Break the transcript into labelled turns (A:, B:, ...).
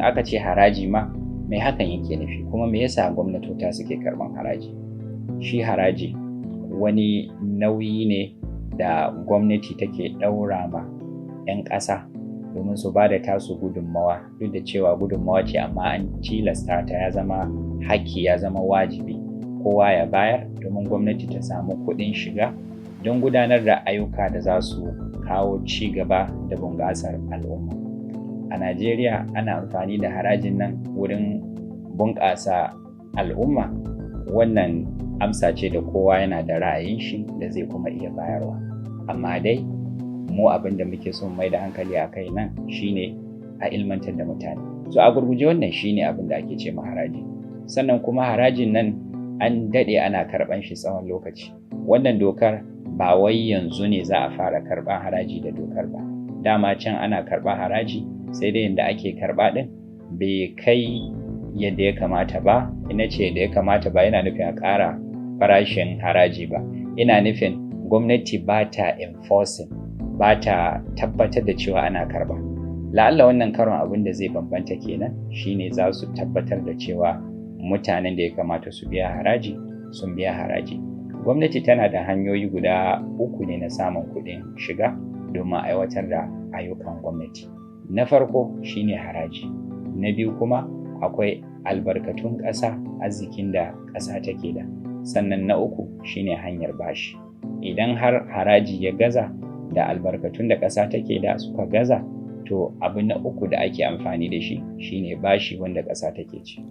A: aka ce haraji ma mai hakan yake nufi, kuma me yasa gwamnatota suke karɓan haraji? Shi haraji wani nauyi ne da gwamnati take ɗaura ma 'yan ƙasa domin su ba da tasu gudunmawa, duk da cewa gudunmawa ce amma an tilasta ta, ya zama haƙƙi, ya zama wajibi kowa ya bayar domin gwamnati ta samu kuɗin shiga don gudanar da ayyuka da za su kawo ci gaba da bunƙasar al'umma. A Najeriya ana amfani da harajin nan wurin bunƙasa al'umma. Wannan amsa ce da kowa yana da ra'ayin shi da zai kuma iya bayarwa, amma dai mu abin da muke son mai da hankali a kai nan shine a ilmantar da mutane. So a gurguje wannan shine abin da ake ce ma haraji. Sannan kuma harajin nan an daɗe ana karɓan shi tsawon lokaci. Wannan dokar ba wai yanzu ne za a fara karɓan haraji da dokar ba. Dama can ana karɓan haraji, sai dai yadda ake karɓa ɗin bai kai yadda ya kamata ba. Ina ce yadda ya kamata ba yana nufin a ƙara farashin haraji ba, ina nufin gwamnati ba ta enforcing, ba ta tabbatar da cewa ana karɓa. La'alla wannan karon abin da zai bambanta kenan shine za su tabbatar da cewa mutanen da ya kamata su biya haraji sun biya haraji. Gwamnati tana da hanyoyi guda 3 ne na samun kuɗin shiga domin aiwatar da ayyukan gwamnati. Na farko shine haraji, na biyu kuma akwai albarkatun ƙasa, arzikin da ƙasa take da, sannan na uku shine hanyar bashi. Idan har haraji ya gaza da albarkatun da ƙasa take da suka gaza, to abu na uku da ake amfani da shi shine bashi wanda ƙasa take ci.